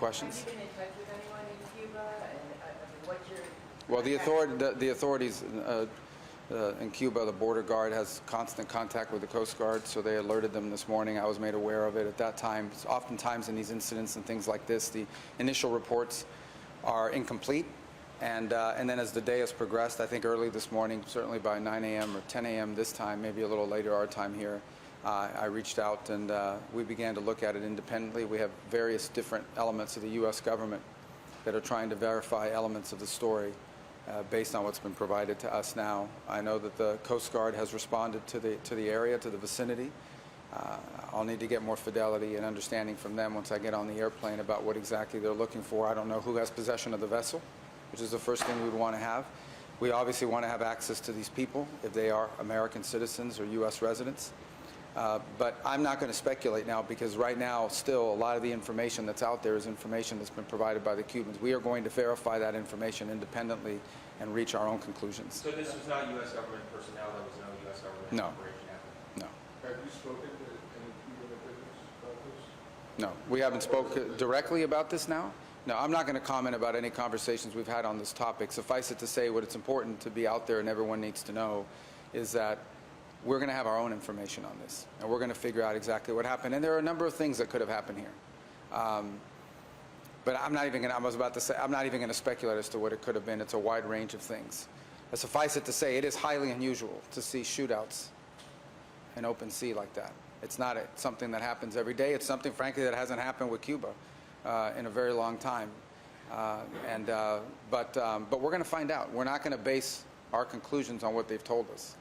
questions. Have you been in touch with anyone in Cuba? And what's your... Well, the authorities in Cuba, the border guard has constant contact with the Coast Guard, so they alerted them this morning. I was made aware of it at that time. Oftentimes in these incidents and things like this, the initial reports are incomplete. And then as the day has progressed, I think early this morning, certainly by 9 a.m. or 10 a.m. this time, maybe a little later our time here, I reached out and we began to look at it independently. We have various different elements of the U.S. government that are trying to verify elements of the story based on what's been provided to us now. I know that the Coast Guard has responded to the area, to the vicinity. I'll need to get more fidelity and understanding from them once I get on the airplane about what exactly they're looking for. I don't know who has possession of the vessel, which is the first thing we would want to have. We obviously want to have access to these people if they are American citizens or U.S. residents. But I'm not going to speculate now because right now still a lot of the information that's out there is information that's been provided by the Cubans. We are going to verify that information independently and reach our own conclusions. So this was not U.S. government personnel, there was no U.S. government operation happening? No. Have you spoken to any Cuban officials about this? No. We haven't spoken directly about this now. No, I'm not going to comment about any conversations we've had on this topic. Suffice it to say what it's important to be out there and everyone needs to know is that we're going to have our own information on this, and we're going to figure out exactly what happened. And there are a number of things that could have happened here. But I'm not even going to, I was about to say, I'm not even going to speculate as to what it could have been. It's a wide range of things. But suffice it to say, it is highly unusual to see shootouts in open sea like that. It's not something that happens every day. It's something, frankly, that hasn't happened with Cuba in a very long time. But we're going to find out. We're not going to base our conclusions on what they've told us.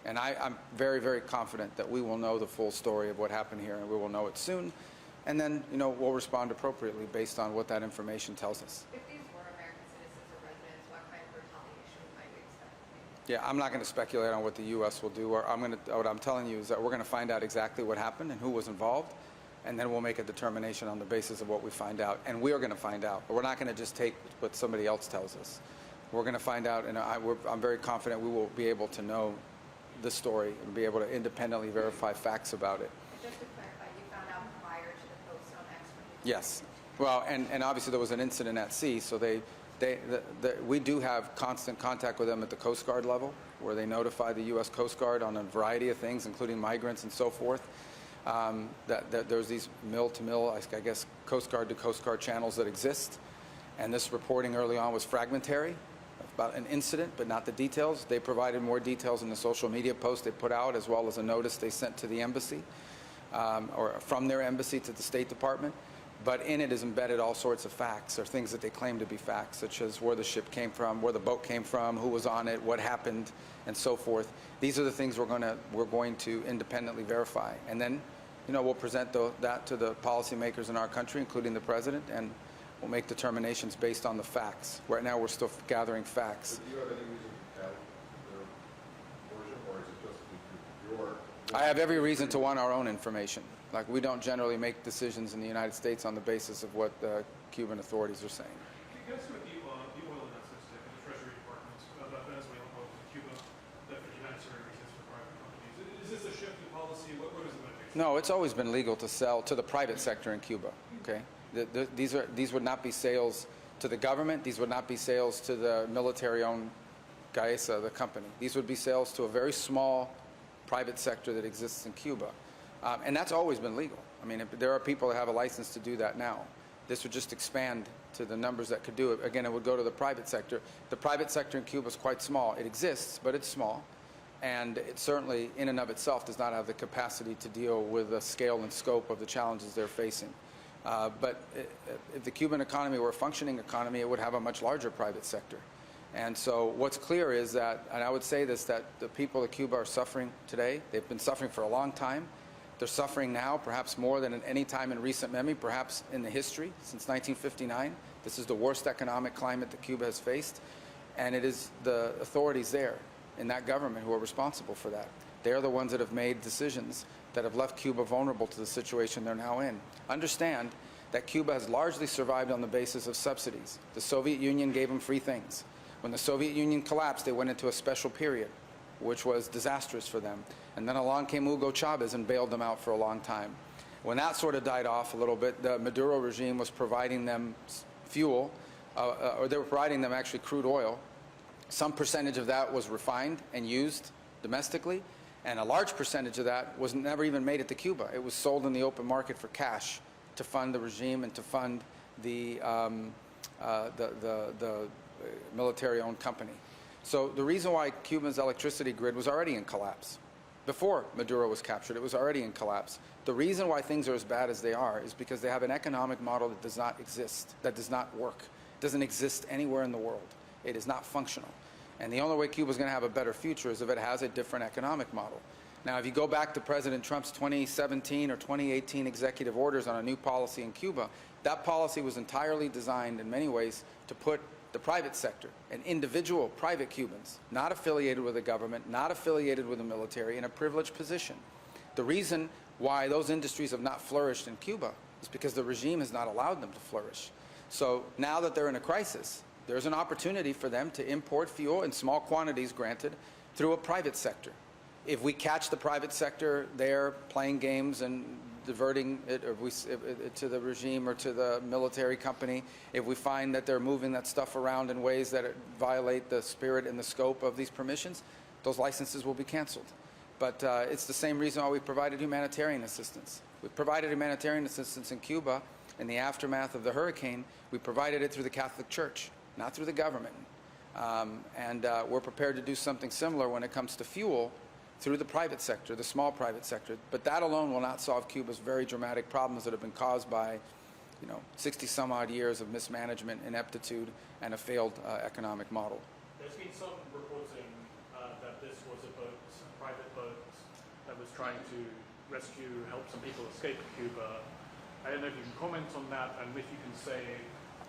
And I'm very, very confident that we will know the full story of what happened here, and we will know it soon. And then, we'll respond appropriately based on what that information tells us. If these were American citizens or residents, what kind of retaliation might we expect? Yeah, I'm not going to speculate on what the U.S. will do. What I'm telling you is that we're going to find out exactly what happened and who was involved, and then we'll make a determination on the basis of what we find out. And we are going to find out. But we're not going to just take what somebody else tells us. We're going to find out, and I'm very confident we will be able to know the story and be able to independently verify facts about it. Just to clarify, you found out prior to the post on X? Yes. Well, and obviously there was an incident at sea, so we do have constant contact with them at the Coast Guard level, where they notify the U.S. Coast Guard on a variety of things, including migrants and so forth. That there's these mill-to-mill, I guess, Coast Guard to Coast Guard channels that exist, and this reporting early on was fragmentary about an incident, but not the details. They provided more details in the social media post they put out, as well as a notice they sent to the embassy, or from their embassy to the State Department. But in it is embedded all sorts of facts, or things that they claim to be facts, such as where the ship came from, where the boat came from, who was on it, what happened, and so forth. These are the things we're going to independently verify, and then, we'll present that to the policymakers in our country, including the president, and we'll make determinations based on the facts. Right now, we're still gathering facts. Do you have any reason to doubt their version, or is it just your... I have every reason to want our own information. Like, we don't generally make decisions in the United States on the basis of what the Cuban authorities are saying. You guys with the oil and that stick in the Treasury Department about Venezuelan oil in Cuba that for humanitarian reasons for private companies. Is this a shift in policy? What is the motivation? No, it's always been legal to sell to the private sector in Cuba. Okay. These would not be sales to the government. These would not be sales to the military-owned Gaesa, the company. These would be sales to a very small private sector that exists in Cuba. And that's always been legal. I mean, there are people that have a license to do that now. This would just expand to the numbers that could do it. Again, it would go to the private sector. The private sector in Cuba is quite small. It exists, but it's small. And it certainly, in and of itself, does not have the capacity to deal with the scale and scope of the challenges they're facing. But if the Cuban economy were a functioning economy, it would have a much larger private sector. And so what's clear is that, and I would say this, that the people of Cuba are suffering today. They've been suffering for a long time. They're suffering now, perhaps more than at any time in recent memory, perhaps in the history, since 1959. This is the worst economic climate that Cuba has faced. And it is the authorities there in that government who are responsible for that. They're the ones that have made decisions that have left Cuba vulnerable to the situation they're now in. Understand that Cuba has largely survived on the basis of subsidies. The Soviet Union gave them free things. When the Soviet Union collapsed, they went into a special period, which was disastrous for them. And then along came Hugo Chavez and bailed them out for a long time. When that sort of died off a little bit, the Maduro regime was providing them fuel, or they were providing them actually crude oil. Some percentage of that was refined and used domestically, and a large percentage of that was never even made it to Cuba. It was sold in the open market for cash to fund the regime and to fund the military-owned company. So the reason why Cuba's electricity grid was already in collapse, before Maduro was captured, it was already in collapse. The reason why things are as bad as they are is because they have an economic model that does not exist, that does not work, doesn't exist anywhere in the world. It is not functional. And the only way Cuba is going to have a better future is if it has a different economic model. Now, if you go back to President Trump's 2017 or 2018 executive orders on a new policy in Cuba, that policy was entirely designed in many ways to put the private sector and individual private Cubans, not affiliated with the government, not affiliated with the military, in a privileged position. The reason why those industries have not flourished in Cuba is because the regime has not allowed them to flourish. So now that they're in a crisis, there's an opportunity for them to import fuel in small quantities, granted, through a private sector. If we catch the private sector there playing games and diverting it to the regime or to the military company, if we find that they're moving that stuff around in ways that violate the spirit and the scope of these permissions, those licenses will be canceled. But it's the same reason why we provided humanitarian assistance. We provided humanitarian assistance in Cuba in the aftermath of the hurricane. We provided it through the Catholic Church, not through the government. We're prepared to do something similar when it comes to fuel through the private sector, the small private sector. But that alone will not solve Cuba's very dramatic problems that have been caused by 60-some-odd years of mismanagement, ineptitude, and a failed economic model. There's been some reporting that this was a boat, a private boat, that was trying to help some people escape Cuba. I don't know if you can comment on that, and if you can say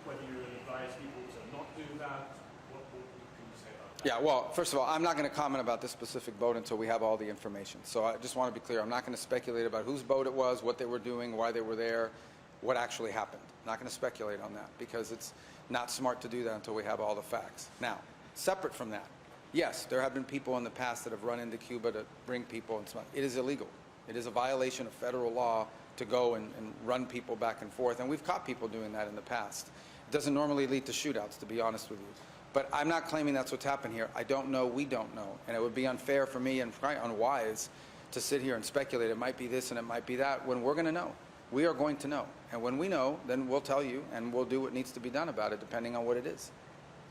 whether you would advise people to not do that. What can you say about that? Yeah, well, first of all, I'm not going to comment about this specific boat until we have all the information. So I just want to be clear. I'm not going to speculate about whose boat it was, what they were doing, why they were there, what actually happened. I'm not going to speculate on that because it's not smart to do that until we have all the facts. Now, separate from that, yes, there have been people in the past that have run into Cuba to bring people and stuff. It is illegal. It is a violation of federal law to go and run people back and forth. And we've caught people doing that in the past. It doesn't normally lead to shootouts, to be honest with you. But I'm not claiming that's what's happened here. I don't know. We don't know. And it would be unfair for me and unwise to sit here and speculate it might be this and it might be that when we're going to know. We are going to know. And when we know, then we'll tell you and we'll do what needs to be done about it, depending on what it is.